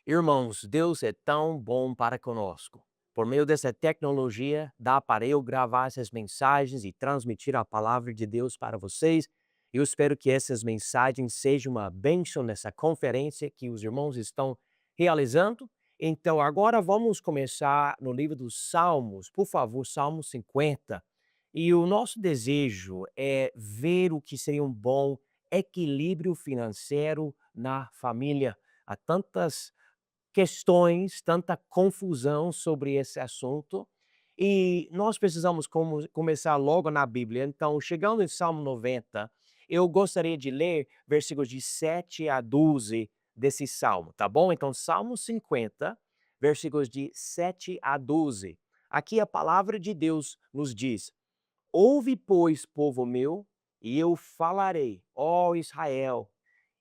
Irmãos, Deus é tão bom para conosco. Por meio dessa tecnologia, dá para eu gravar essas mensagens e transmitir a palavra de Deus para vocês. Eu espero que essas mensagens sejam uma bênção nessa conferência que os irmãos estão realizando. Então, agora vamos começar no livro dos Salmos, por favor, Salmo 50. E o nosso desejo é ver o que seria um bom equilíbrio financeiro na família. Há tantas questões, tanta confusão sobre esse assunto, e nós precisamos começar logo na Bíblia. Então, chegando em Salmo 90, eu gostaria de ler versículos de 7 a 12 desse salmo, tá bom? Então, Salmo 50, versículos de 7 a 12. Aqui a palavra de Deus nos diz: Ouve, pois, povo meu, e eu falarei, ó Israel,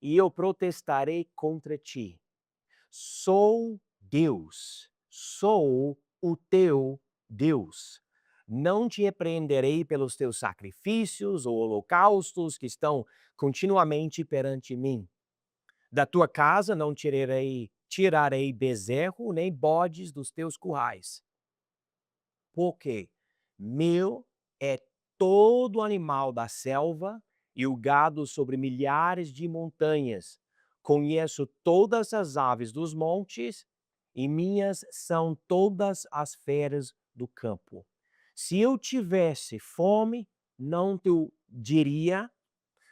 e eu protestarei contra ti. Sou Deus, sou o teu Deus. Não te repreenderei pelos teus sacrifícios ou holocaustos que estão continuamente perante mim. Da tua casa não tirarei bezerro nem bodes dos teus currais, porque meu é todo animal da selva e o gado sobre milhares de montanhas. Conheço todas as aves dos montes e minhas são todas as feras do campo. Se eu tivesse fome, não te o diria,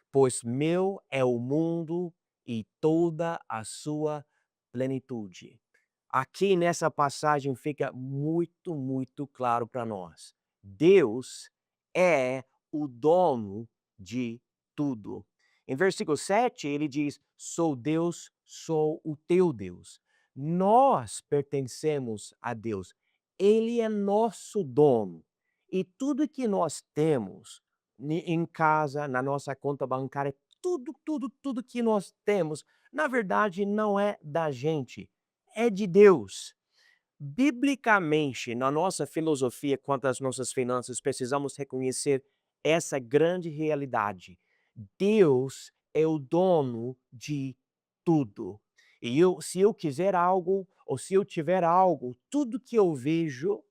pois meu é o mundo e toda a sua plenitude. Aqui nessa passagem fica muito claro para nós. Deus é o dono de tudo. Em versículo 7, ele diz: Sou Deus, sou o teu Deus. Nós pertencemos a Deus. Ele é nosso dono. E tudo que nós temos em casa, na nossa conta bancária, tudo que nós temos, na verdade, não é da gente, é de Deus. Biblicamente, na nossa filosofia quanto às nossas finanças, precisamos reconhecer essa grande realidade. Deus é o dono de tudo. E se eu quiser algo, ou se eu tiver algo, tudo que eu vejo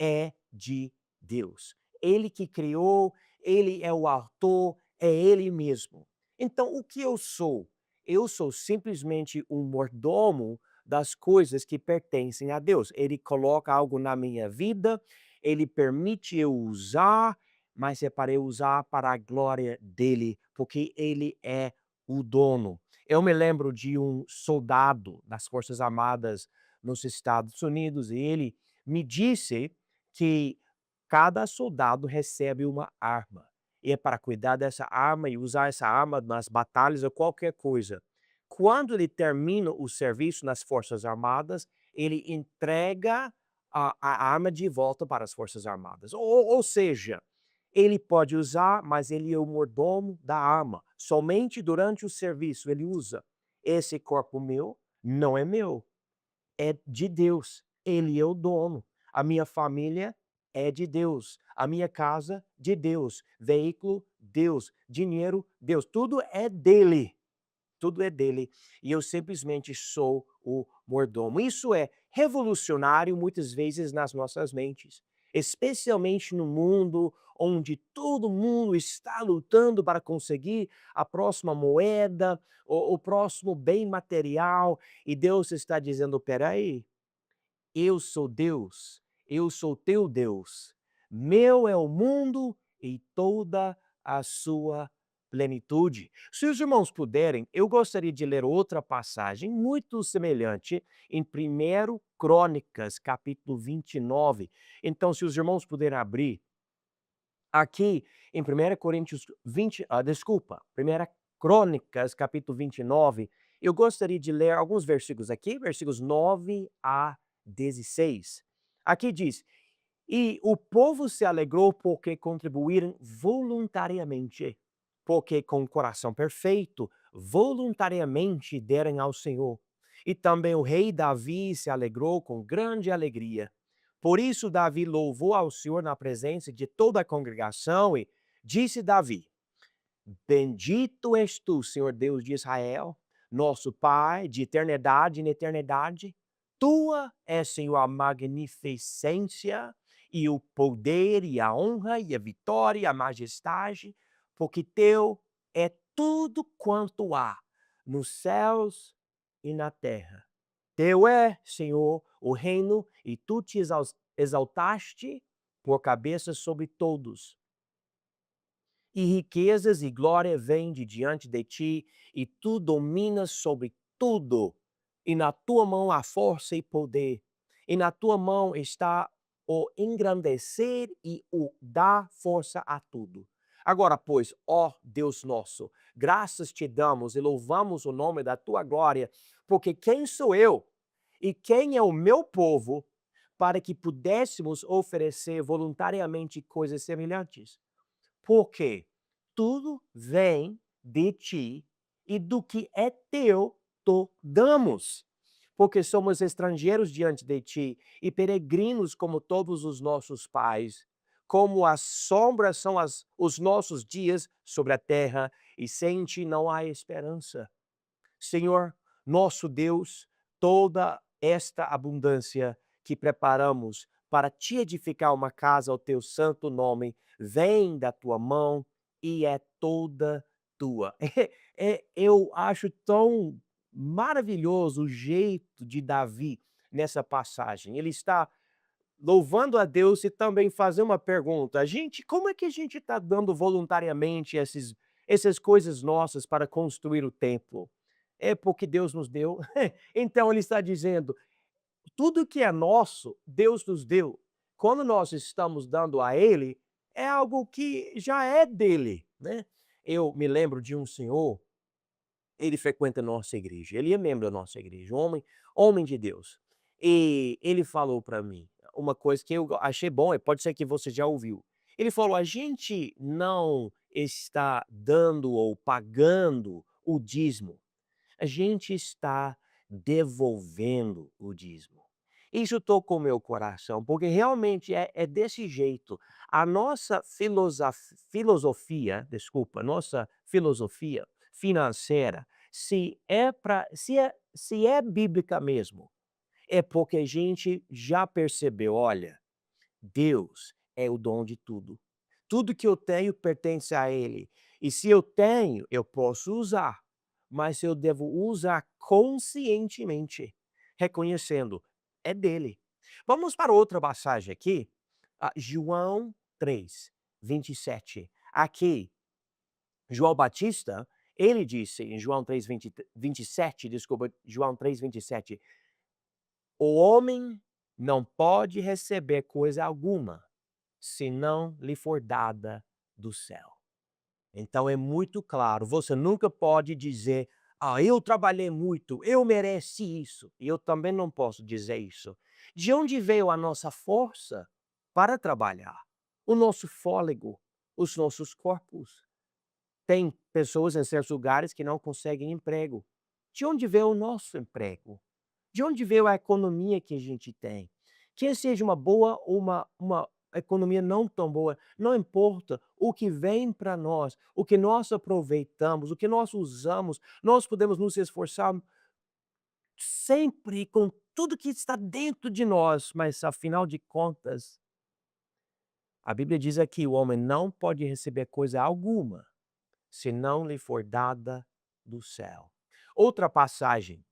é de Deus. Ele que criou, ele é o autor, é ele mesmo. Então, o que eu sou? Eu sou simplesmente um mordomo das coisas que pertencem a Deus. Ele coloca algo na minha vida, ele permite eu usar, mas é para eu usar para a glória dele, porque ele é o dono. Eu me lembro de um soldado das Forças Armadas nos Estados Unidos e ele me disse que cada soldado recebe uma arma, e é para cuidar dessa arma e usar essa arma nas batalhas ou qualquer coisa. Quando ele termina o serviço nas Forças Armadas, ele entrega a arma de volta para as Forças Armadas. Ou seja, ele pode usar, mas ele é o mordomo da arma. Somente durante o serviço ele usa. Esse corpo meu não é meu, é de Deus. Ele é o dono. A minha família é de Deus. A minha casa, de Deus. Veículo, Deus. Dinheiro, Deus. Tudo é dele. Tudo é dele. E eu simplesmente sou o mordomo. Isso é revolucionário muitas vezes nas nossas mentes, especialmente no mundo onde todo mundo está lutando para conseguir a próxima moeda, o próximo bem material, e Deus está dizendo: "Espera, eu sou Deus, eu sou teu Deus. Meu é o mundo e toda a sua plenitude." Se os irmãos puderem, eu gostaria de ler outra passagem muito semelhante em 1 Crônicas, capítulo 29. Então, se os irmãos puderem abrir aqui em 1 Crônicas, capítulo 29, eu gostaria de ler alguns versículos aqui, versículos 9 a 16. Aqui diz: "E o povo se alegrou porque contribuíram voluntariamente, porque com o coração perfeito, voluntariamente deram ao Senhor. E também o rei Davi se alegrou com grande alegria. Por isso Davi louvou ao Senhor na presença de toda a congregação e disse Davi: Bendito és tu, Senhor Deus de Israel, nosso Pai, de eternidade em eternidade. Tua é, Senhor, a magnificência e o poder e a honra e a vitória e a majestade, porque teu é tudo quanto há nos céus e na terra. Teu é, Senhor, o reino e tu te exaltaste por cabeça sobre todos. E riquezas e glória vêm de diante de ti, e tu dominas sobre tudo. E na tua mão há força e poder, e na tua mão está o engrandecer e o dar força a tudo. Agora, pois, ó Deus nosso, graças te damos e louvamos o nome da tua glória, porque quem sou eu e quem é o meu povo para que pudéssemos oferecer voluntariamente coisas semelhantes? Porque tudo vem de ti e do que é teu tu damos. Porque somos estrangeiros diante de ti e peregrinos como todos os nossos pais. Como as sombras são os nossos dias sobre a terra, e sem ti não há esperança. Senhor, nosso Deus, toda esta abundância que preparamos para te edificar uma casa ao teu santo nome, vem da tua mão e é toda tua. Eu acho tão maravilhoso o jeito de Davi nessa passagem. Ele está louvando a Deus e também fazer uma pergunta. Como é que a gente está dando voluntariamente essas coisas nossas para construir o templo? É porque Deus nos deu. Então ele está dizendo, tudo que é nosso, Deus nos deu. Quando nós estamos dando a Ele, é algo que já é dele, né? Eu me lembro de um senhor, ele frequenta a nossa igreja, ele é membro da nossa igreja, um homem de Deus. E ele falou para mim uma coisa que eu achei bom, e pode ser que você já ouviu. Ele falou: "A gente não está dando ou pagando o dízimo, a gente está devolvendo o dízimo". Isso tocou meu coração, porque realmente é desse jeito. A nossa nossa filosofia financeira, se é bíblica mesmo, é porque a gente já percebeu, olha, Deus é o dom de tudo. Tudo que eu tenho pertence a Ele. E se eu tenho, eu posso usar, mas eu devo usar conscientemente, reconhecendo, é dele. Vamos para outra passagem aqui, João 3:27. Aqui, João Batista, ele disse em João 3:27, desculpa, João 3:27, o homem não pode receber coisa alguma se não lhe for dada do céu. Então é muito claro, você nunca pode dizer: "Ah, eu trabalhei muito, eu mereci isso", e eu também não posso dizer isso. De onde veio a nossa força para trabalhar? O nosso fôlego, os nossos corpos. Tem pessoas em certos lugares que não conseguem emprego. De onde veio o nosso emprego? De onde veio a economia que a gente tem? Quer seja uma boa ou uma economia não tão boa, não importa, o que vem para nós, o que nós aproveitamos, o que nós usamos, nós podemos nos esforçar sempre com tudo que está dentro de nós, mas afinal de contas, a Bíblia diz aqui: o homem não pode receber coisa alguma se não lhe for dada do céu. Outra passagem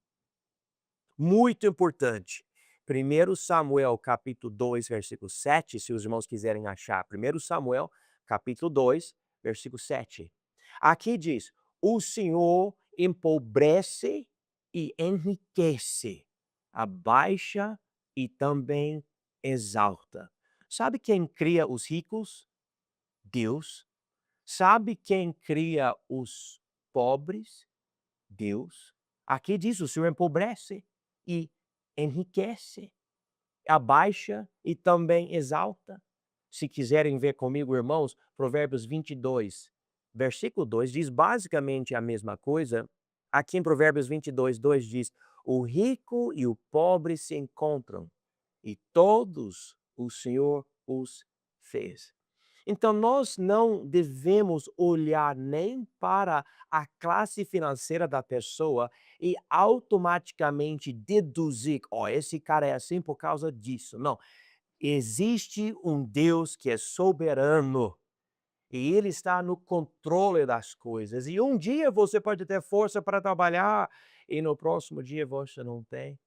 muito importante. 1 Samuel capítulo 2, versículo 7, se os irmãos quiserem achar. 1 Samuel capítulo 2, versículo 7. Aqui diz: o Senhor empobrece e enriquece, abaixa e também exalta. Sabe quem cria os ricos? Deus. Sabe quem cria os pobres? Deus. Aqui diz: o Senhor empobrece e enriquece, abaixa e também exalta. Se quiserem ver comigo, irmãos, Provérbios 22, versículo 2 diz basicamente a mesma coisa. Aqui em Provérbios 22:2 diz: o rico e o pobre se encontram, e todos o Senhor os fez. Então, nós não devemos olhar nem para a classe financeira da pessoa e automaticamente deduzir: "Ó, esse cara é assim por causa disso". Não, existe um Deus que é soberano. E ele está no controle das coisas. E um dia você pode ter força para trabalhar e no próximo dia você não tem.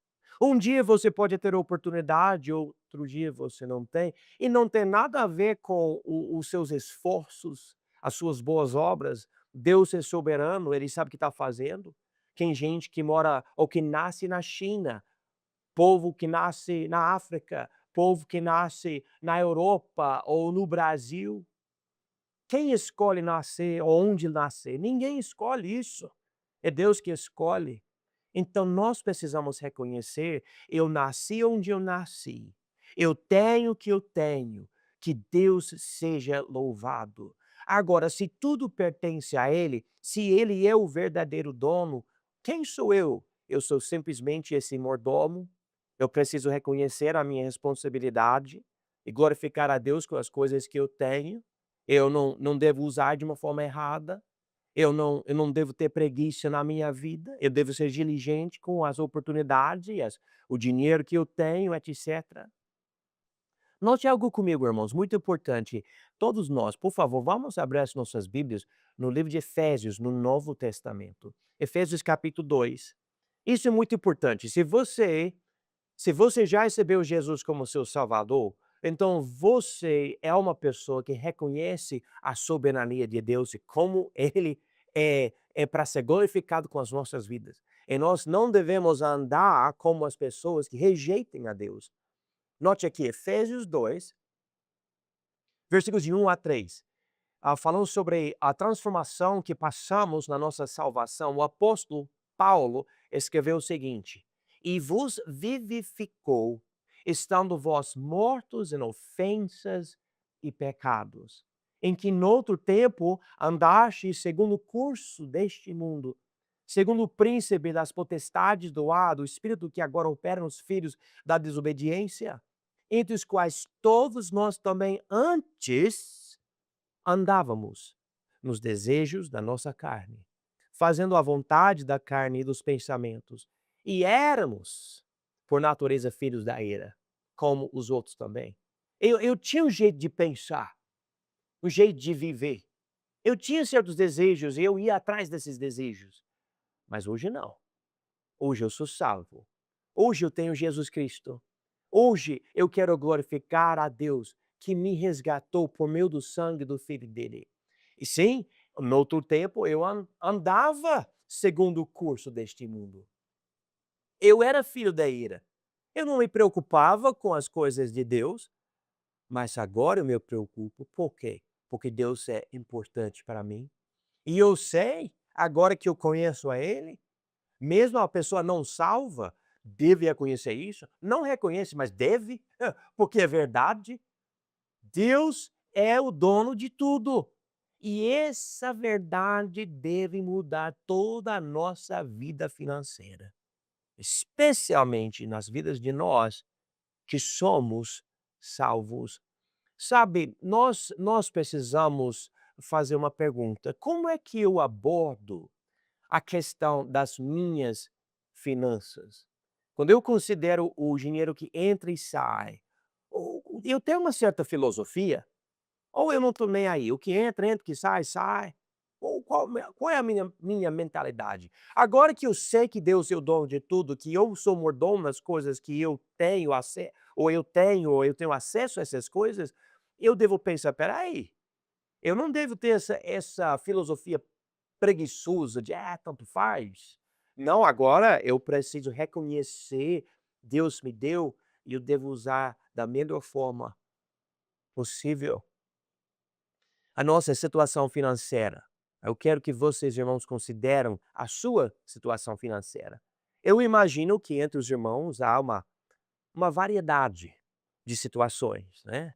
Um dia você pode ter oportunidade, outro dia você não tem. E não tem nada a ver com os seus esforços, as suas boas obras. Deus é soberano, ele sabe o que está fazendo. Tem gente que mora ou que nasce na China, povo que nasce na África, povo que nasce na Europa ou no Brasil. Quem escolhe nascer, onde nascer? Ninguém escolhe isso. É Deus que escolhe. Então nós precisamos reconhecer: eu nasci onde eu nasci. Eu tenho o que eu tenho. Que Deus seja louvado. Agora, se tudo pertence a Ele, se Ele é o verdadeiro dono, quem sou eu? Eu sou simplesmente esse mordomo. Eu preciso reconhecer a minha responsabilidade e glorificar a Deus com as coisas que eu tenho. Eu não devo usar de uma forma errada. Eu não devo ter preguiça na minha vida. Eu devo ser diligente com as oportunidades, o dinheiro que eu tenho, etcétera. Note algo comigo, irmãos, muito importante. Todos nós, por favor, vamos abrir as nossas Bíblias no livro de Efésios, no Novo Testamento. Efésios capítulo 2. Isso é muito importante. Se você já recebeu Jesus como seu Salvador, então você é uma pessoa que reconhece a soberania de Deus e como Ele é para ser glorificado com as nossas vidas. E nós não devemos andar como as pessoas que rejeitem a Deus. Note aqui, Efésios 2, versículos de 1 a 3. Falando sobre a transformação que passamos na nossa salvação, o apóstolo Paulo escreveu o seguinte: "E vos vivificou, estando vós mortos em ofensas e pecados, em que noutro tempo andastes segundo o curso deste mundo, segundo o príncipe das potestades do ar, do espírito que agora opera nos filhos da desobediência, entre os quais todos nós também antes andávamos nos desejos da nossa carne, fazendo a vontade da carne e dos pensamentos, e éramos, por natureza, filhos da ira, como os outros também. Eu tinha um jeito de pensar, um jeito de viver. Eu tinha certos desejos e eu ia atrás desses desejos. Mas hoje não. Hoje eu sou salvo. Hoje eu tenho Jesus Cristo. Hoje eu quero glorificar a Deus que me resgatou por meio do sangue do Filho dele. E sim, no outro tempo eu andava segundo o curso deste mundo. Eu era filho da ira. Eu não me preocupava com as coisas de Deus, mas agora eu me preocupo. Por quê? Porque Deus é importante para mim. E eu sei, agora que eu conheço a Ele, mesmo a pessoa não salva, deve reconhecer isso. Não reconhece, mas deve, porque é verdade. Deus é o dono de tudo. E essa verdade deve mudar toda a nossa vida financeira, especialmente nas vidas de nós que somos salvos. Sabe, nós precisamos fazer uma pergunta: como é que eu abordo a questão das minhas finanças? Quando eu considero o dinheiro que entra e sai, eu tenho uma certa filosofia, ou eu não estou nem aí, o que entra, entra, o que sai, sai. Ou qual é a minha mentalidade? Agora que eu sei que Deus é o dono de tudo, que eu sou mordomo nas coisas que eu tenho ou eu tenho acesso a essas coisas, eu devo pensar: "Espera aí, eu não devo ter essa filosofia preguiçosa de: "Ah, tanto faz". Não, agora eu preciso reconhecer, Deus me deu e eu devo usar da melhor forma possível. A nossa situação financeira. Eu quero que vocês, irmãos, consideram a sua situação financeira. Eu imagino que entre os irmãos há uma variedade de situações, né?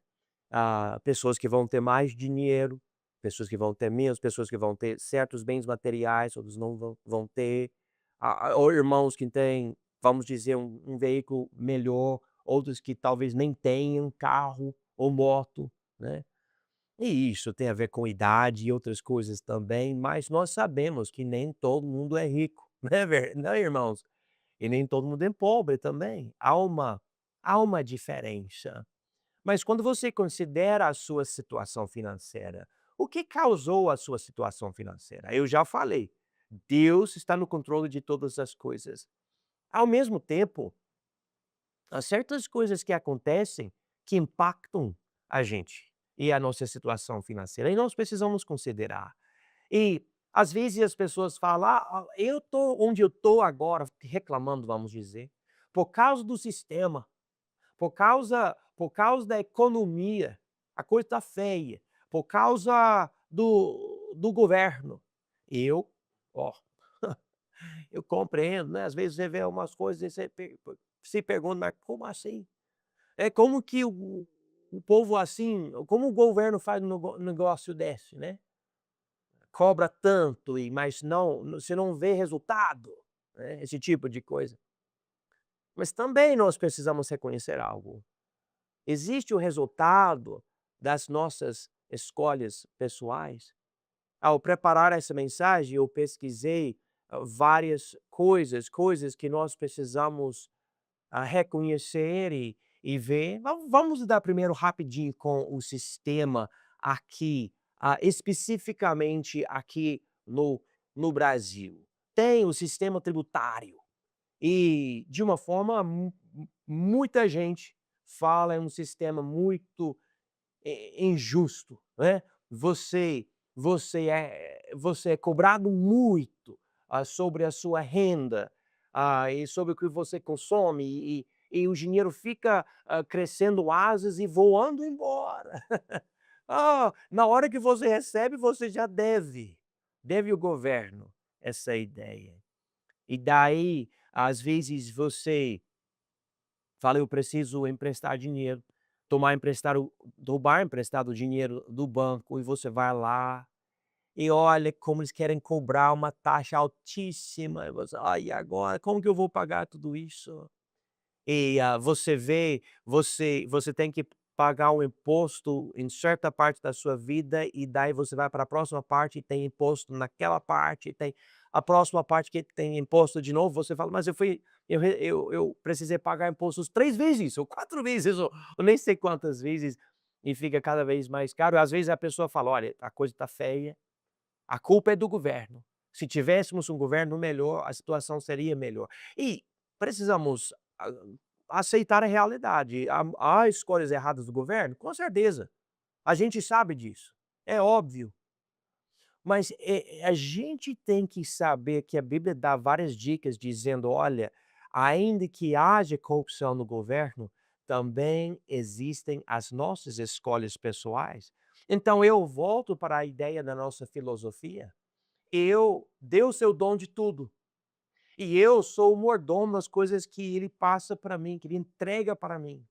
Pessoas que vão ter mais dinheiro, pessoas que vão ter menos, pessoas que vão ter certos bens materiais, outros não vão ter. Ou irmãos que têm, vamos dizer, um veículo melhor, outros que talvez nem tenham carro ou moto, né? E isso tem a ver com idade e outras coisas também, mas nós sabemos que nem todo mundo é rico. Não, irmãos? E nem todo mundo é pobre também. Há uma diferença. Mas quando você considera a sua situação financeira, o que causou a sua situação financeira? Eu já falei, Deus está no controle de todas as coisas. Ao mesmo tempo, há certas coisas que acontecem que impactam a gente e a nossa situação financeira, e nós precisamos considerar. E às vezes as pessoas falam: eu tô onde eu tô agora", reclamando, vamos dizer, por causa do sistema, por causa da economia, a coisa está feia, por causa do governo. Eu, ó, eu compreendo, né, às vezes você vê umas coisas e você se pergunta: "Mas como assim?". É como que o povo assim, como o governo faz um negócio desse, né? Cobra tanto mas você não vê resultado, né, esse tipo de coisa. Mas também nós precisamos reconhecer algo, existe o resultado das nossas escolhas pessoais. Ao preparar essa mensagem, eu pesquisei, várias coisas que nós precisamos reconhecer e ver. Vamos dar primeiro rapidinho com o sistema aqui, especificamente aqui no Brasil. Tem o sistema tributário e, de uma forma, muita gente fala é um sistema muito injusto, né. Você é cobrado muito, sobre a sua renda, e sobre o que você consome e o dinheiro fica, crescendo asas e voando embora. Na hora que você recebe, você já deve o governo essa ideia. E daí, às vezes, você fala: "Eu preciso emprestar dinheiro", tomar emprestado roubar emprestado o dinheiro do banco e você vai lá e olha como eles querem cobrar uma taxa altíssima e você: "Ai, e agora? Como que eu vou pagar tudo isso?". E, você vê, você tem que pagar um imposto em certa parte da sua vida e daí você vai para a próxima parte e tem imposto naquela parte, tem a próxima parte que tem imposto de novo, você fala: "Mas eu precisei pagar impostos 3 vezes ou 4 vezes ou nem sei quantas vezes", e fica cada vez mais caro. Às vezes a pessoa fala: "Olha, a coisa está feia, a culpa é do governo. Se tivéssemos um governo melhor, a situação seria melhor". E precisamos a aceitar a realidade. Há escolhas erradas do governo? Com certeza. A gente sabe disso. É óbvio. Mas, a gente tem que saber que a Bíblia dá várias dicas dizendo: "Olha, ainda que haja corrupção no governo, também existem as nossas escolhas pessoais". Então eu volto para a ideia da nossa filosofia. Deus é o dom de tudo, e eu sou o mordomo das coisas que ele passa para mim, que ele entrega para mim.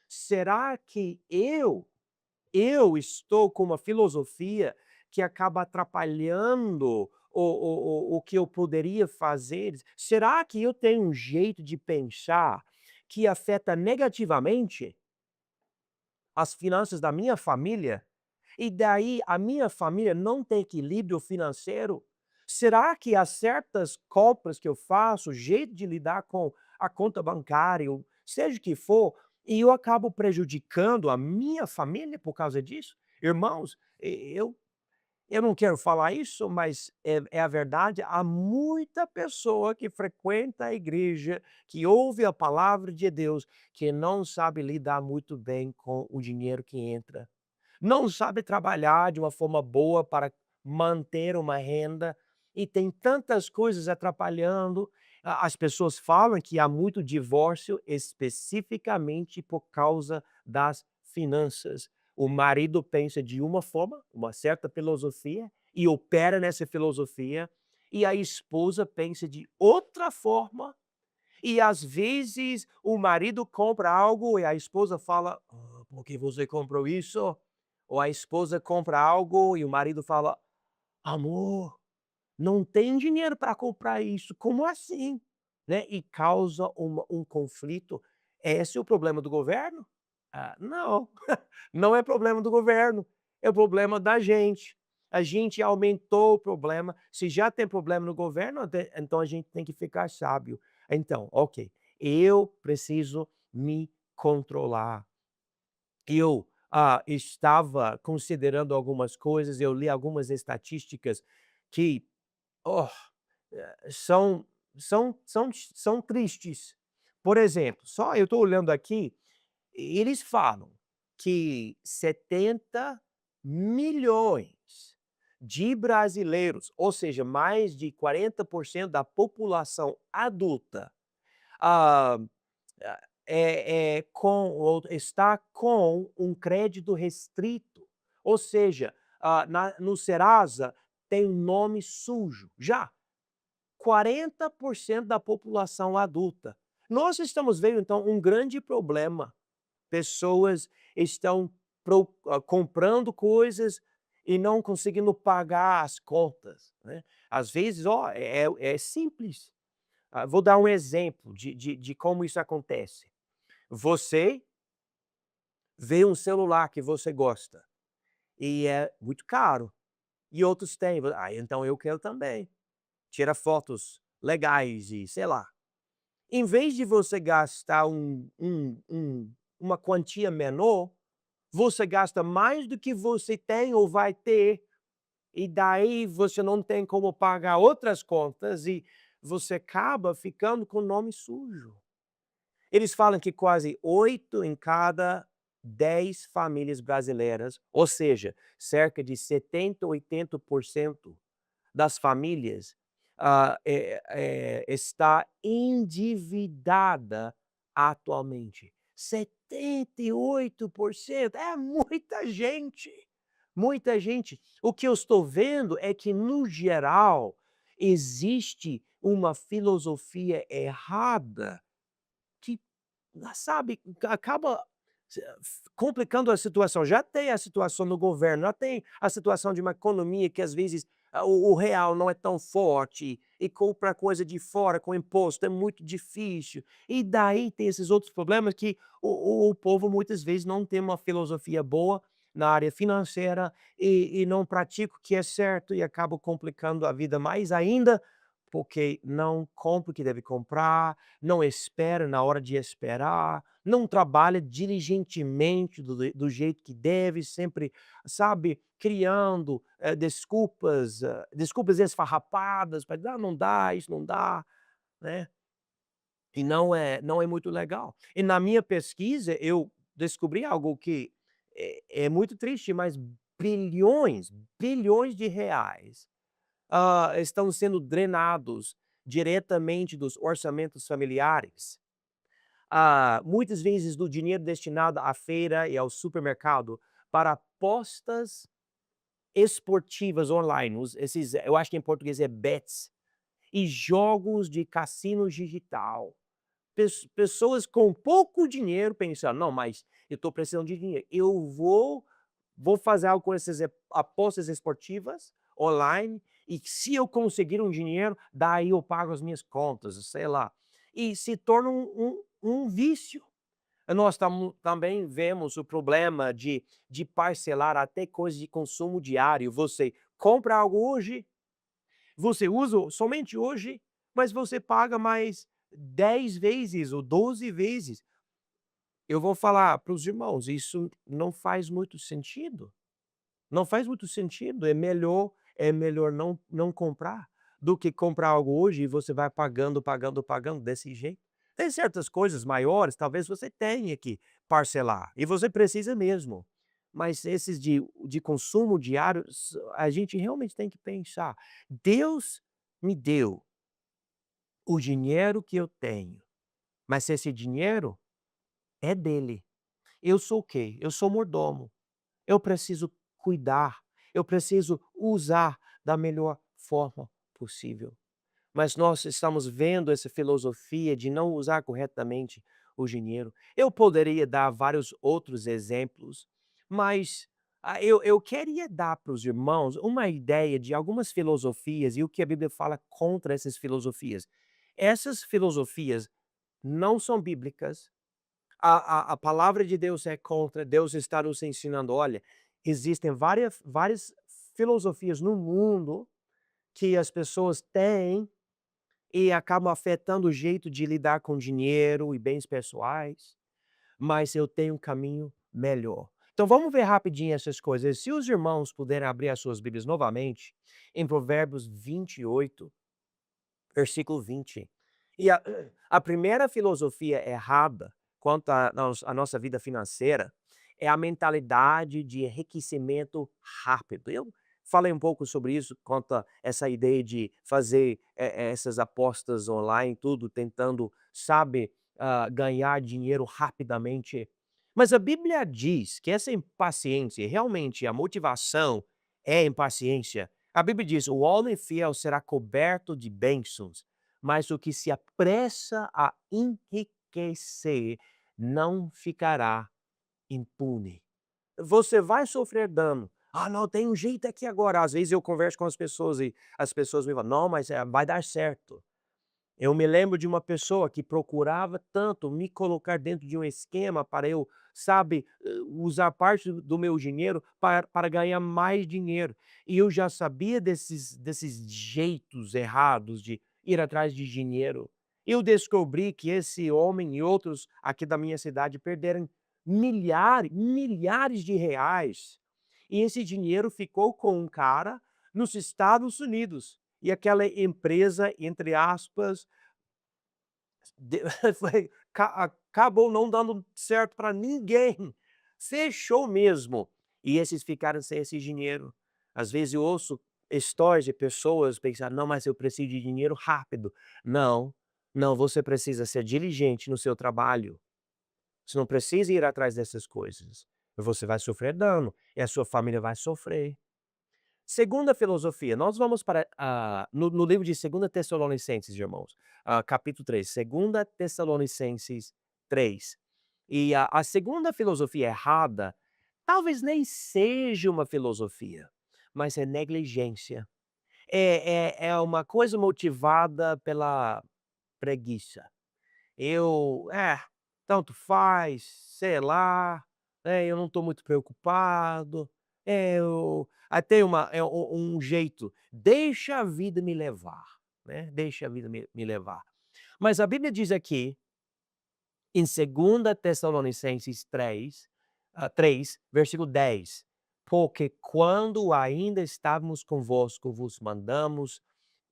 Será que eu estou com uma filosofia que acaba atrapalhando o que eu poderia fazer? Será que eu tenho um jeito de pensar que afeta negativamente as finanças da minha família? E daí a minha família não tem equilíbrio financeiro? Será que há certas compras que eu faço, o jeito de lidar com a conta bancária, ou seja o que for, e eu acabo prejudicando a minha família por causa disso? Irmãos, eu não quero falar isso, mas é a verdade, há muita pessoa que frequenta a igreja, que ouve a palavra de Deus, que não sabe lidar muito bem com o dinheiro que entra, não sabe trabalhar de uma forma boa para manter uma renda e tem tantas coisas atrapalhando. As pessoas falam que há muito divórcio especificamente por causa das finanças. O marido pensa de uma forma, uma certa filosofia, e opera nessa filosofia, e a esposa pensa de outra forma e às vezes o marido compra algo e a esposa fala: por que você comprou isso?". Ou a esposa compra algo e o marido fala: "Amor, não tem dinheiro para comprar isso, como assim?", né, e causa um conflito. Esse é o problema do governo? Não, não é problema do governo, é o problema da gente. a gente aumentou o problema. Se já tem problema no governo, então a gente tem que ficar sábio. Então, ok, eu preciso me controlar. Eu estava considerando algumas coisas, eu li algumas estatísticas que, oh, são tristes. Por exemplo, só eu estou olhando aqui, eles falam que 70 milhões de brasileiros, ou seja, mais de 40% da população adulta, ah, ou está com um crédito restrito, ou seja, no Serasa tem um nome sujo, já 40% da população adulta. Nós estamos vendo então um grande problema, pessoas estão comprando coisas e não conseguindo pagar as contas, né. Às vezes, é simples, vou dar um exemplo de como isso acontece. Você vê um celular que você gosta e é muito caro, e outros têm, então eu quero também. Tira fotos legais e sei lá. Em vez de você gastar uma quantia menor, você gasta mais do que você tem ou vai ter, e daí você não tem como pagar outras contas e você acaba ficando com o nome sujo. Eles falam que quase 8 em cada 10 famílias brasileiras, ou seja, cerca de 70, 80% das famílias, está endividada atualmente. 78% é muita gente, muita gente. O que eu estou vendo é que, no geral, existe uma filosofia errada que, sabe, acaba complicando a situação. Já tem a situação no governo, já tem a situação de uma economia que às vezes o real não é tão forte e comprar coisa de fora com imposto é muito difícil. E daí tem esses outros problemas que o povo muitas vezes não tem uma filosofia boa na área financeira e não pratica o que é certo e acaba complicando a vida mais ainda, porque não compra o que deve comprar, não espera na hora de esperar, não trabalha diligentemente do jeito que deve, sempre, sabe, criando, desculpas esfarrapadas para dizer: "Ah, não dá, isso não dá", né. E não é muito legal. E na minha pesquisa eu descobri algo que é muito triste, mas bilhões, bilhões de reais estão sendo drenados diretamente dos orçamentos familiares. Muitas vezes do dinheiro destinado à feira e ao supermercado para apostas esportivas online, eu acho que em português é bets, e jogos de cassino digital. Pessoas com pouco dinheiro pensando: "Não, mas eu estou precisando de dinheiro, eu vou fazer algo com essas apostas esportivas online e se eu conseguir um dinheiro, daí eu pago as minhas contas", sei lá. E se torna um vício. Nós também vemos o problema de parcelar até coisas de consumo diário. Você compra algo hoje, você usa somente hoje, mas você paga mais 10 vezes ou 12 vezes. Eu vou falar para os irmãos, isso não faz muito sentido. Não faz muito sentido, é melhor não comprar, do que comprar algo hoje e você vai pagando, pagando, pagando desse jeito. Tem certas coisas maiores, talvez você tenha que parcelar, e você precisa mesmo. Mas esses de consumo diário, a gente realmente tem que pensar: "Deus me deu o dinheiro que eu tenho, mas esse dinheiro é dele. Eu sou o quê? Eu sou mordomo. Eu preciso cuidar, eu preciso usar da melhor forma possível. Mas nós estamos vendo essa filosofia de não usar corretamente o dinheiro. Eu poderia dar vários outros exemplos, mas eu queria dar para os irmãos uma ideia de algumas filosofias e o que a Bíblia fala contra essas filosofias. Essas filosofias não são bíblicas, a palavra de Deus é contra, Deus está nos ensinando: "Olha, existem várias filosofias no mundo que as pessoas têm e acabam afetando o jeito de lidar com dinheiro e bens pessoais, mas eu tenho um caminho melhor. Então vamos ver rapidinho essas coisas. Se os irmãos puderem abrir as suas Bíblias novamente, em Provérbios 28, versículo 20. E a primeira filosofia errada quanto à nossa vida financeira é a mentalidade de enriquecimento rápido. Eu falei um pouco sobre isso, quanto a essa ideia de fazer essas apostas online, tudo tentando, sabe, ganhar dinheiro rapidamente. Mas a Bíblia diz que essa impaciência, realmente a motivação é impaciência. A Bíblia diz: "O homem fiel será coberto de bênçãos, mas o que se apressa a enriquecer não ficará impune". Você vai sofrer dano. "Ah, não, tem um jeito aqui agora". Às vezes eu converso com as pessoas e as pessoas me falam: "Não, mas, vai dar certo". Eu me lembro de uma pessoa que procurava tanto me colocar dentro de um esquema para eu, sabe, usar parte do meu dinheiro para ganhar mais dinheiro. E eu já sabia desses jeitos errados de ir atrás de dinheiro. Eu descobri que esse homem e outros aqui da minha cidade perderam milhares de reais. E esse dinheiro ficou com um cara nos Estados Unidos. E aquela empresa, entre aspas, de foi acabou não dando certo para ninguém. Fechou mesmo. E esses ficaram sem esse dinheiro. Às vezes eu ouço histórias de pessoas pensar: "Não, mas eu preciso de dinheiro rápido". Não, não, você precisa ser diligente no seu trabalho. Você não precisa ir atrás dessas coisas. Você vai sofrer dano e a sua família vai sofrer. Segunda filosofia, nós vamos para, no livro de Segunda Tessalonicenses, irmãos, capítulo 3, Segunda Tessalonicenses 3. E a segunda filosofia errada, talvez nem seja uma filosofia, mas é negligência. É uma coisa motivada pela preguiça. Tanto faz, sei lá, eu não estou muito preocupado, eu tem um jeito, deixa a vida me levar, né, deixa a vida me levar. Mas a Bíblia diz aqui, em Segunda Tessalonicenses 3, versículo 10: "Porque quando ainda estávamos convosco vos mandamos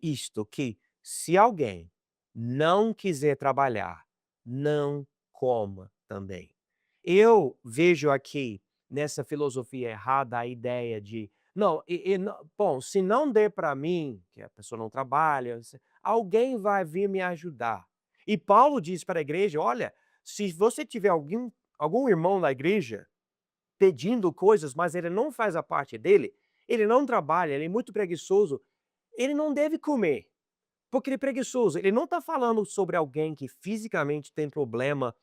isto, que se alguém não quiser trabalhar, não coma também". Eu vejo aqui, nessa filosofia errada, a ideia de: "Não, bom, se não der para mim", que a pessoa não trabalha, "alguém vai vir me ajudar". E Paulo diz para a igreja: "Olha, se você tiver algum irmão na igreja pedindo coisas, mas ele não faz a parte dele, ele não trabalha, ele é muito preguiçoso, ele não deve comer, porque ele é preguiçoso". Ele não está falando sobre alguém que fisicamente tem problema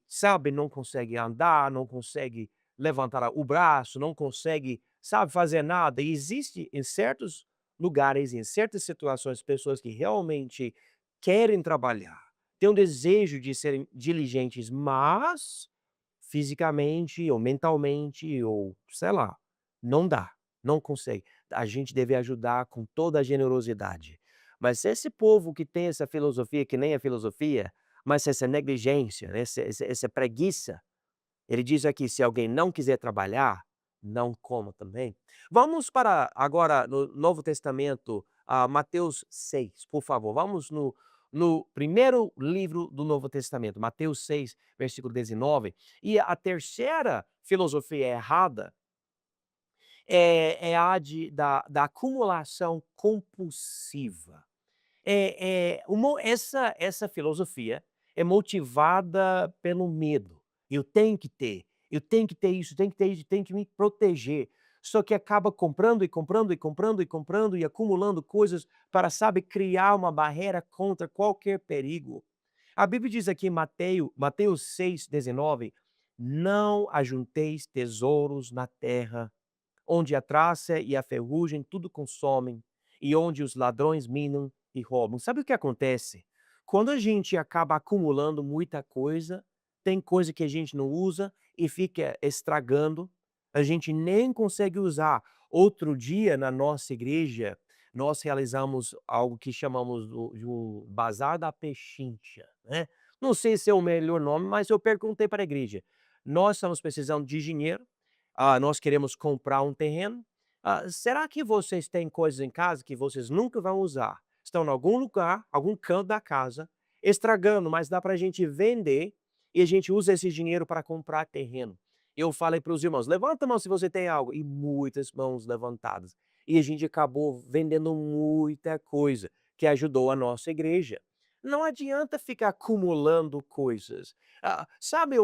sabe, não consegue andar, não consegue levantar o braço, não consegue, sabe, fazer nada. E existe em certos lugares, em certas situações, pessoas que realmente querem trabalhar, têm um desejo de serem diligentes, mas fisicamente ou mentalmente ou sei lá, não dá, não consegue. A gente deve ajudar com toda a generosidade. Mas esse povo que tem essa filosofia que nem é filosofia, mas essa negligência, essa preguiça, ele diz aqui: "Se alguém não quiser trabalhar, não coma também". Vamos para agora no Novo Testamento, Mateus 6, por favor. Vamos no primeiro livro do Novo Testamento, Mateus 6, versículo 19. E a terceira filosofia errada é a da acumulação compulsiva. Essa filosofia é motivada pelo medo. Eu tenho que ter isso, tenho que ter isso, tenho que me proteger. Só que acaba comprando e comprando e comprando e comprando e acumulando coisas para, sabe, criar uma barreira contra qualquer perigo. A Bíblia diz aqui em Mateus 6,19: "Não ajunteis tesouros na terra, onde a traça e a ferrugem tudo consomem, e onde os ladrões minam e roubam". Sabe o que acontece? Quando a gente acaba acumulando muita coisa, tem coisa que a gente não usa e fica estragando, a gente nem consegue usar. Outro dia, na nossa igreja, nós realizamos algo que chamamos de um bazar da pechincha, né. Não sei se é o melhor nome, mas eu perguntei para a igreja: "Nós estamos precisando de dinheiro, nós queremos comprar um terreno, será que vocês têm coisas em casa que vocês nunca vão usar? Estão em algum lugar, algum canto da casa, estragando, mas dá para a gente vender e a gente usa esse dinheiro para comprar terreno". Eu falei para os irmãos: "Levanta a mão se você tem algo", e muitas mãos levantadas. E a gente acabou vendendo muita coisa, que ajudou a nossa igreja. Não adianta ficar acumulando coisas. Sabe,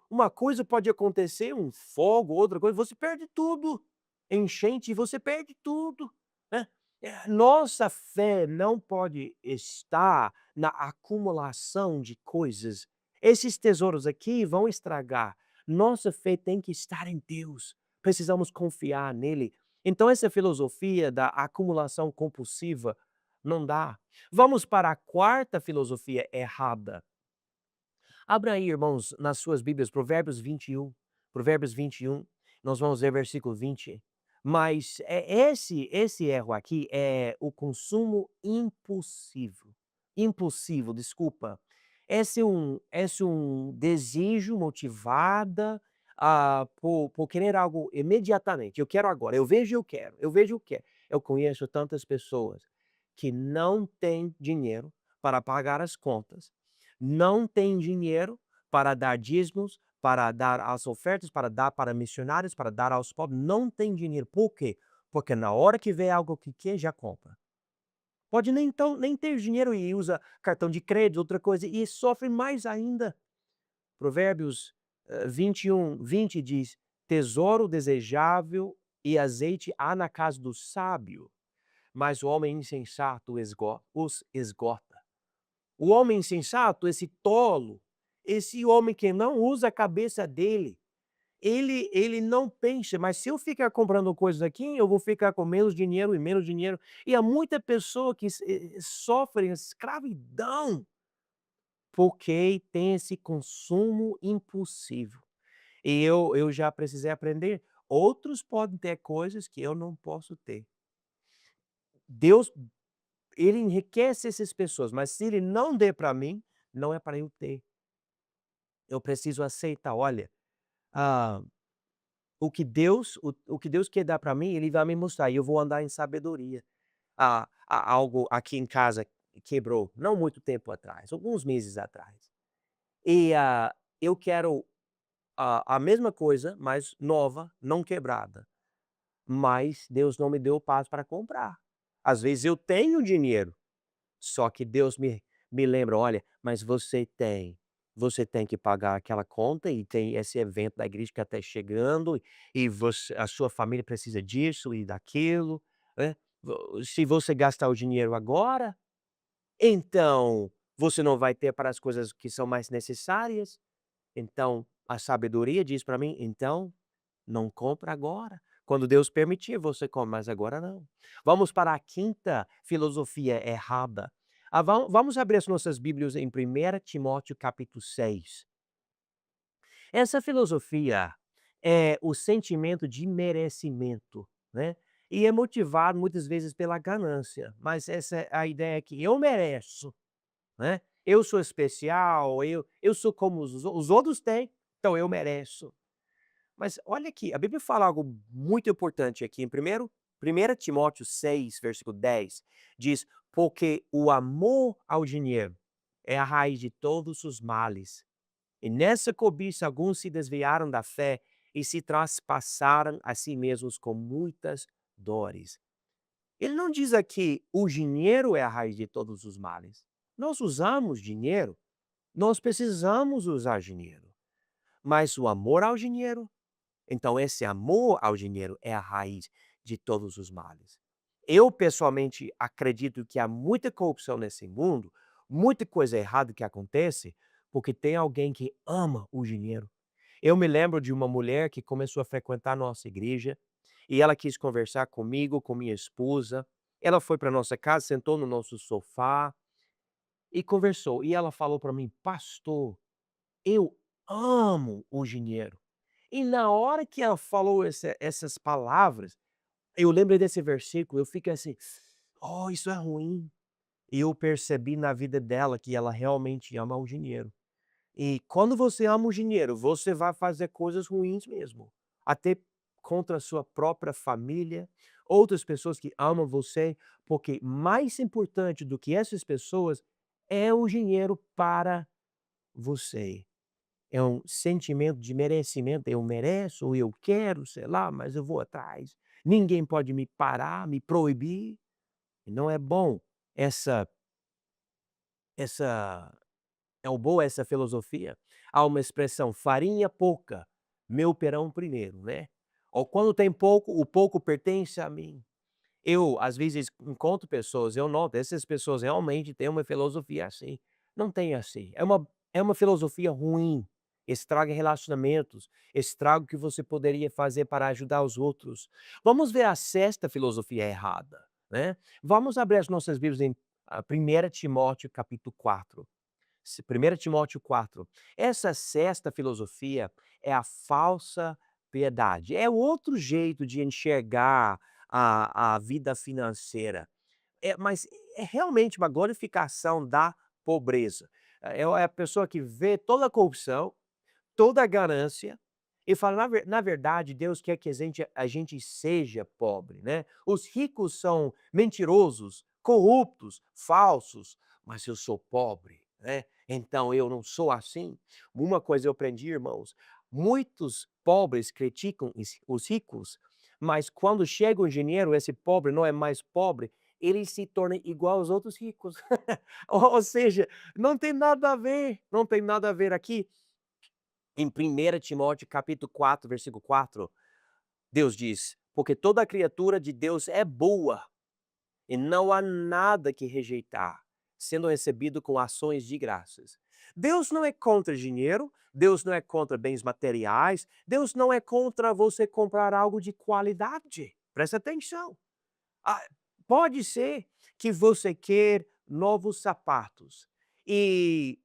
uma coisa pode acontecer, um fogo, outra coisa, você perde tudo. Enchente, você perde tudo, né. Nossa fé não pode estar na acumulação de coisas. Esses tesouros aqui vão estragar. Nossa fé tem que estar em Deus. Precisamos confiar nele. Então essa filosofia da acumulação compulsiva não dá. Vamos para a quarta filosofia errada. Abra aí, irmãos, nas suas Bíblias, Provérbios 21. Provérbios 21, nós vamos ver versículo 20. Mas esse erro aqui é o consumo impulsivo. Impulsivo, desculpa. Esse é um desejo motivada por querer algo imediatamente. Eu quero agora, eu vejo e eu quero, eu vejo e eu quero. Eu conheço tantas pessoas que não têm dinheiro para pagar as contas, não têm dinheiro para dar dízimos, para dar as ofertas, para dar para missionários, para dar aos pobres, não tem dinheiro. Por quê? Porque na hora que vê algo que quer, já compra. Pode nem então nem ter dinheiro e usa cartão de crédito, outra coisa, e sofre mais ainda. Provérbios, 21:20 diz: "Tesouro desejável e azeite há na casa do sábio, mas o homem insensato os esgota". O homem insensato, esse tolo, esse homem que não usa a cabeça dele, ele não pensa: "Mas se eu ficar comprando coisas aqui, eu vou ficar com menos dinheiro e menos dinheiro". E há muita pessoa que sofre escravidão, porque tem esse consumo impulsivo. E eu já precisei aprender, outros podem ter coisas que eu não posso ter. Deus, ele enriquece essas pessoas, mas se ele não der para mim, não é para eu ter. Eu preciso aceitar, olha, ah, o que Deus quer dar para mim, ele vai me mostrar e eu vou andar em sabedoria. Algo aqui em casa quebrou, não muito tempo atrás, alguns meses atrás. E, eu quero, a mesma coisa, mas nova, não quebrada, mas Deus não me deu paz para comprar. Às vezes eu tenho dinheiro, só que Deus me lembra: "Olha, mas você tem que pagar aquela conta e tem esse evento da igreja que está chegando, e a sua família precisa disso e daquilo, né. Se você gastar o dinheiro agora, então você não vai ter para as coisas que são mais necessárias". Então a sabedoria diz para mim: "Então não compra agora. Quando Deus permitir, você come, mas agora não". Vamos para a quinta filosofia errada. Vamos abrir as nossas Bíblias em 1 Timóteo capítulo 6. Essa filosofia é o sentimento de merecimento, né, e é motivado muitas vezes pela ganância, mas essa é a ideia que eu mereço, né, eu sou especial, eu sou como os outros têm, então eu mereço. Mas olha aqui, a Bíblia fala algo muito importante aqui em 1 Timóteo 6, versículo 10, diz: "Porque o amor ao dinheiro é a raiz de todos os males, e nessa cobiça alguns se desviaram da fé e se traspassaram a si mesmos com muitas dores". Ele não diz aqui: "O dinheiro é a raiz de todos os males". Nós usamos dinheiro, nós precisamos usar dinheiro, mas o amor ao dinheiro, então esse amor ao dinheiro é a raiz de todos os males. Eu pessoalmente acredito que há muita corrupção nesse mundo, muita coisa errada que acontece, porque tem alguém que ama o dinheiro. Eu me lembro de uma mulher que começou a frequentar a nossa igreja, e ela quis conversar comigo, com minha esposa. Ela foi para nossa casa, sentou no nosso sofá e conversou. E ela falou para mim: "Pastor, eu amo o dinheiro". E na hora que ela falou essas palavras, Eu lembro desse versículo, eu fico assim: "Oh, isso é ruim". E eu percebi na vida dela que ela realmente ama o dinheiro. E quando você ama o dinheiro, você vai fazer coisas ruins mesmo, até contra a sua própria família, outras pessoas que amam você, porque mais importante do que essas pessoas é o dinheiro para você. É um sentimento de merecimento, eu mereço, ou eu quero, sei lá, mas eu vou atrás. Ninguém pode me parar, me proibir. E não é bom essa essa é o boa essa filosofia. Há uma expressão: "Farinha pouca, meu perão primeiro", né. Ou quando tem pouco, o pouco pertence a mim. Eu, às vezes, encontro pessoas, eu noto, essas pessoas realmente têm uma filosofia assim. Não tem assim. É uma filosofia ruim, estraga relacionamentos, estraga o que você poderia fazer para ajudar os outros. Vamos ver a sexta filosofia errada, né. Vamos abrir as nossas Bíblias em 1 Timóteo capítulo 4. 1 Timóteo 4. Essa sexta filosofia é a falsa piedade. É outro jeito de enxergar a vida financeira. Mas é realmente uma glorificação da pobreza. É a pessoa que vê toda a corrupção, toda a ganância, e fala: na verdade, Deus quer que a gente seja pobre, né. Os ricos são mentirosos, corruptos, falsos, mas eu sou pobre, né, então eu não sou assim. Uma coisa eu aprendi, irmãos, muitos pobres criticam os ricos, mas quando chega o dinheiro, esse pobre não é mais pobre, ele se torna igual aos outros ricos. Ou seja, não tem nada a ver, não tem nada a ver aqui. Em 1 Timóteo capítulo 4, versículo 4, Deus diz: "Porque toda criatura de Deus é boa, e não há nada que rejeitar, sendo recebido com ações de graças." Deus não é contra dinheiro, Deus não é contra bens materiais, Deus não é contra você comprar algo de qualidade. Presta atenção. Ah, pode ser que você quer novos sapatos e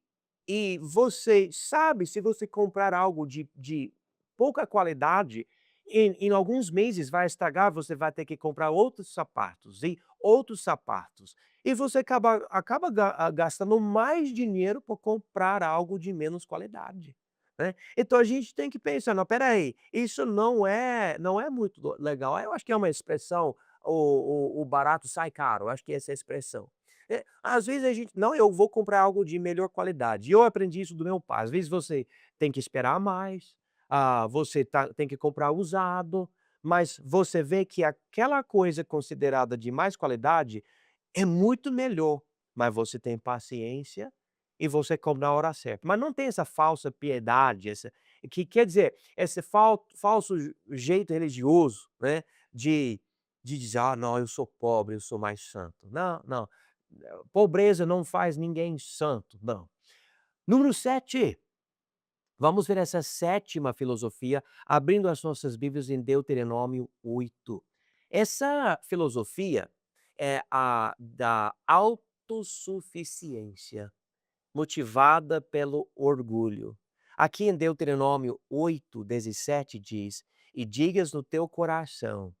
você sabe, se você comprar algo de pouca qualidade, em alguns meses vai estragar, você vai ter que comprar outros sapatos e outros sapatos. E você acaba gastando mais dinheiro por comprar algo de menos qualidade, né. Então a gente tem que pensar: "Não, espera aí, isso não é muito legal". Eu acho que é uma expressão, o barato sai caro, acho que essa é a expressão. Às vezes a gente: "Não, eu vou comprar algo de melhor qualidade", e eu aprendi isso do meu pai, às vezes você tem que esperar mais, você tem que comprar usado, mas você vê que aquela coisa considerada de mais qualidade é muito melhor, mas você tem paciência e você come na hora certa. Mas não tem essa falsa piedade, essa que quer dizer, esse falso jeito religioso, né, de dizer: "Ah, não, eu sou pobre, eu sou mais santo". Não, não, pobreza não faz ninguém santo, não. Número 7. Vamos ver essa sétima filosofia, abrindo as nossas Bíblias em Deuteronômio 8. Essa filosofia é a da autossuficiência, motivada pelo orgulho. Aqui em Deuteronômio 8, 17 diz: "E digas no teu coração: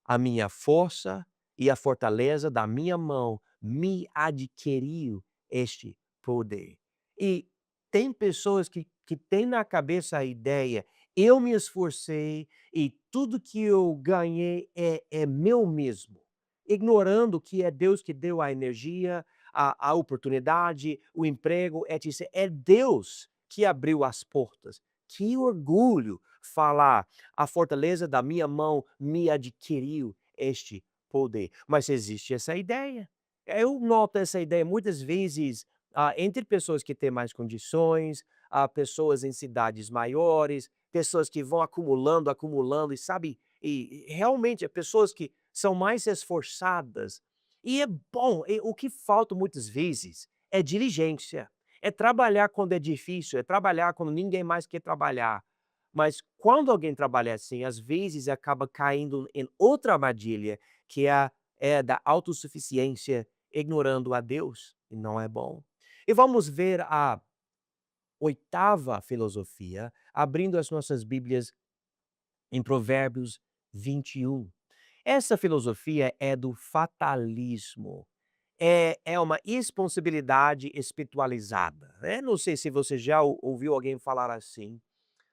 a minha força e a fortaleza da minha mão me adquiriu este poder." E tem pessoas que têm na cabeça a ideia: "Eu me esforcei e tudo que eu ganhei é meu mesmo", ignorando que é Deus que deu a energia, a oportunidade, o emprego, etc. É Deus que abriu as portas. Que orgulho falar: "A fortaleza da minha mão me adquiriu este poder." Mas existe essa ideia. Eu noto essa ideia muitas vezes, entre pessoas que têm mais condições, pessoas em cidades maiores, pessoas que vão acumulando, acumulando e sabe, e realmente é pessoas que são mais esforçadas. E é bom, o que falta muitas vezes é diligência, é trabalhar quando é difícil, é trabalhar quando ninguém mais quer trabalhar. Mas quando alguém trabalha assim, às vezes acaba caindo em outra armadilha, que é da autossuficiência, ignorando a Deus, e não é bom. E vamos ver a oitava filosofia, abrindo as nossas Bíblias em Provérbios 21. Essa filosofia é do fatalismo. É uma responsabilidade espiritualizada, né. Não sei se você já ouviu alguém falar assim,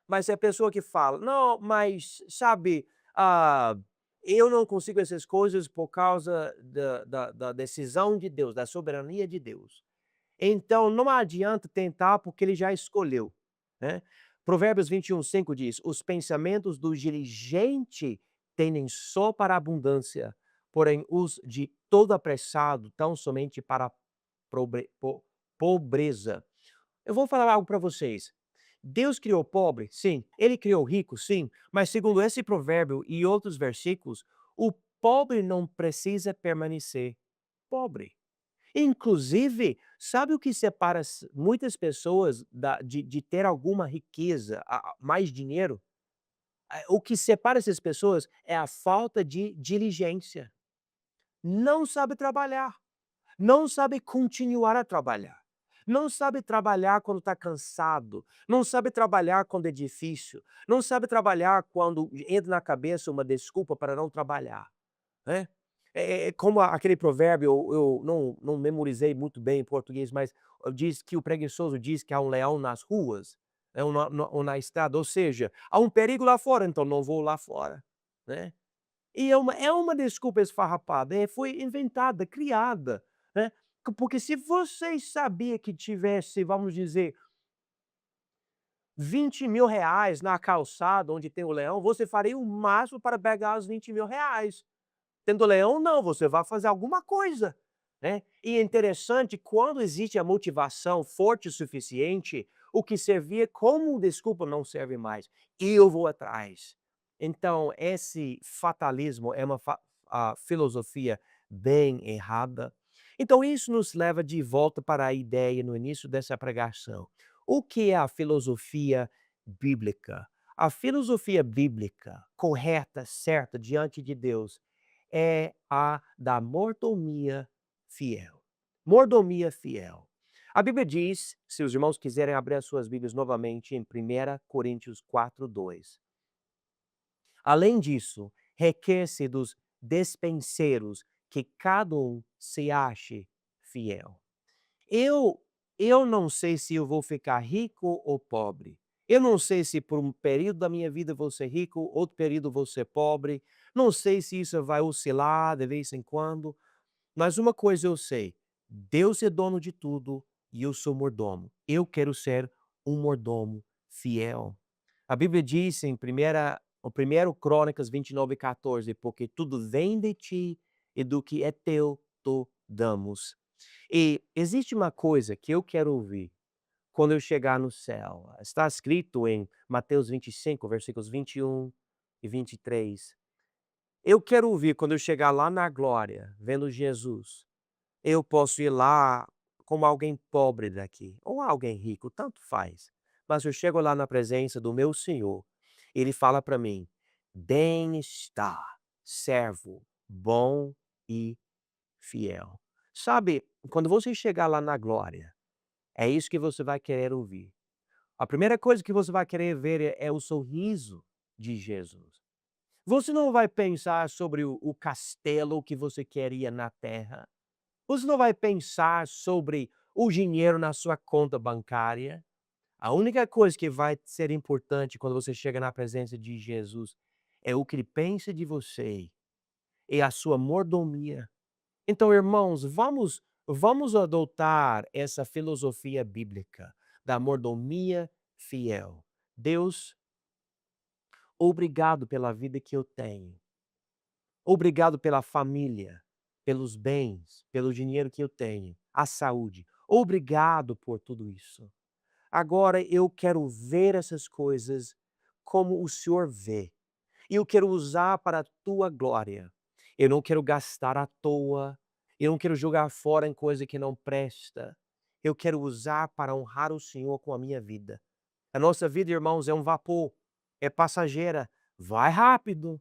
mas é a pessoa que fala: "Não, mas sabe, ah, eu não consigo essas coisas por causa da decisão de Deus, da soberania de Deus. Então não adianta tentar, porque ele já escolheu", né. Provérbios 21:5 diz: "Os pensamentos do diligente tendem só para a abundância, porém os de todo apressado tão somente para a pobreza". Eu vou falar algo para vocês. Deus criou pobre? Sim. Ele criou rico? Sim. Mas segundo esse provérbio e outros versículos, o pobre não precisa permanecer pobre. Inclusive, sabe o que separa muitas pessoas de ter alguma riqueza, mais dinheiro? O que separa essas pessoas é a falta de diligência. Não sabe trabalhar. Não sabe continuar a trabalhar. Não sabe trabalhar quando está cansado. Não sabe trabalhar quando é difícil. Não sabe trabalhar quando entra na cabeça uma desculpa para não trabalhar, né. É como aquele provérbio, eu não memorizei muito bem em português, mas diz que o preguiçoso diz que há um leão nas ruas, né, ou na estrada, ou seja, há um perigo lá fora, então não vou lá fora, né. E é uma desculpa esfarrapada, foi inventada, criada, né. Porque se você sabia que tivesse, vamos dizer, R$ 20.000 na calçada onde tem o leão, você faria o máximo para pegar os R$ 20.000. Tendo leão não, você vai fazer alguma coisa, né. E é interessante, quando existe a motivação forte o suficiente, o que servia como desculpa não serve mais. Eu vou atrás. Então esse fatalismo é uma filosofia bem errada. Então isso nos leva de volta para a ideia no início dessa pregação. O que é a filosofia bíblica? A filosofia bíblica correta, certa, diante de Deus, é a da mordomia fiel. Mordomia fiel. A Bíblia diz, se os irmãos quiserem abrir as suas Bíblias novamente em 1 Coríntios 4:2. Além disso, requer-se dos despenseiros que cada um se ache fiel. Eu eu não sei se eu vou ficar rico ou pobre. Eu não sei se por um período da minha vida vou ser rico, outro período vou ser pobre. Não sei se isso vai oscilar de vez em quando, mas uma coisa eu sei: Deus é dono de tudo e eu sou mordomo. Eu quero ser um mordomo fiel. A Bíblia diz em primeiro Crônicas 29:14: "Porque tudo vem de ti e do que é teu tu damos". E existe uma coisa que eu quero ouvir quando eu chegar no céu. Está escrito em Mateus 25, versículos 21 e 23. Eu quero ouvir quando eu chegar lá na glória, vendo Jesus. Eu posso ir lá como alguém pobre daqui, ou alguém rico, tanto faz. Mas eu chego lá na presença do meu Senhor, ele fala para mim: "Bem está, servo bom e fiel". Sabe, quando você chegar lá na glória, é isso que você vai querer ouvir. A primeira coisa que você vai querer ver é o sorriso de Jesus. Você não vai pensar sobre o castelo que você queria na terra. Você não vai pensar sobre o dinheiro na sua conta bancária. A única coisa que vai ser importante quando você chega na presença de Jesus é o que ele pensa de você e a sua mordomia. Então, irmãos, vamos adotar essa filosofia bíblica da mordomia fiel. Deus, obrigado pela vida que eu tenho. Obrigado pela família, pelos bens, pelo dinheiro que eu tenho, a saúde. Obrigado por tudo isso. Agora eu quero ver essas coisas como o Senhor vê. E eu quero usar para a tua glória. Eu não quero gastar à toa. Eu não quero jogar fora em coisa que não presta. Eu quero usar para honrar o Senhor com a minha vida. A nossa vida, irmãos, é um vapor, é passageira. Vai rápido.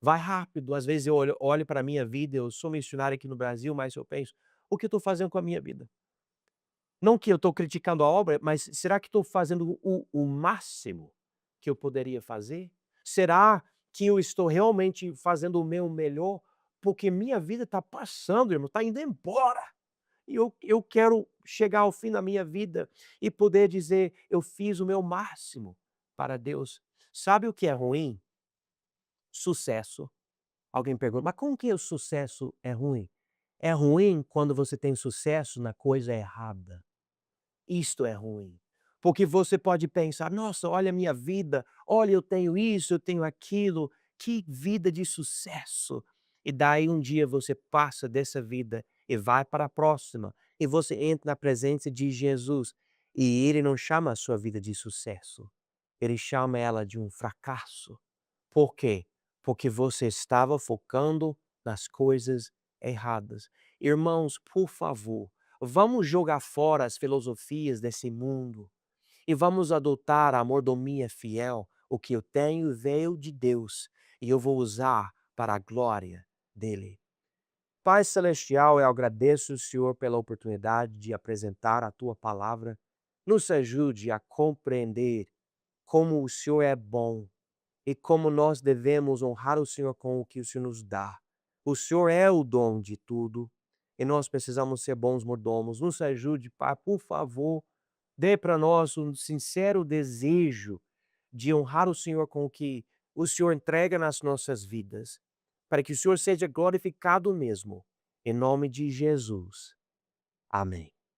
Vai rápido. Às vezes eu olho para a minha vida, eu sou missionário aqui no Brasil, mas eu penso: "O que eu estou fazendo com a minha vida?". Não que eu estou criticando a obra, mas será que estou fazendo o máximo que eu poderia fazer? Será que eu estou realmente fazendo o meu melhor, porque minha vida está passando, irmão, está indo embora. E eu quero chegar ao fim da minha vida e poder dizer: "Eu fiz o meu máximo para Deus". Sabe o que é ruim? Sucesso. Alguém pergunta: "Mas como que o sucesso é ruim?". É ruim quando você tem sucesso na coisa errada. Isto é ruim. Porque você pode pensar: "Nossa, olha a minha vida, olha eu tenho isso, eu tenho aquilo, que vida de sucesso". E daí um dia você passa dessa vida e vai para a próxima, e você entra na presença de Jesus, e ele não chama a sua vida de sucesso, ele chama ela de um fracasso. Por quê? Porque você estava focando nas coisas erradas. Irmãos, por favor, vamos jogar fora as filosofias desse mundo e vamos adotar a mordomia fiel. O que eu tenho veio de Deus e eu vou usar para a glória dele. Pai Celestial, eu agradeço, Senhor, pela oportunidade de apresentar a tua palavra. Nos ajude a compreender como o Senhor é bom e como nós devemos honrar o Senhor com o que o Senhor nos dá. O Senhor é o dom de tudo e nós precisamos ser bons mordomos. Nos ajude, Pai, por favor, dê para nós um sincero desejo de honrar o Senhor com o que o Senhor entrega nas nossas vidas, para que o Senhor seja glorificado mesmo. Em nome de Jesus. Amém.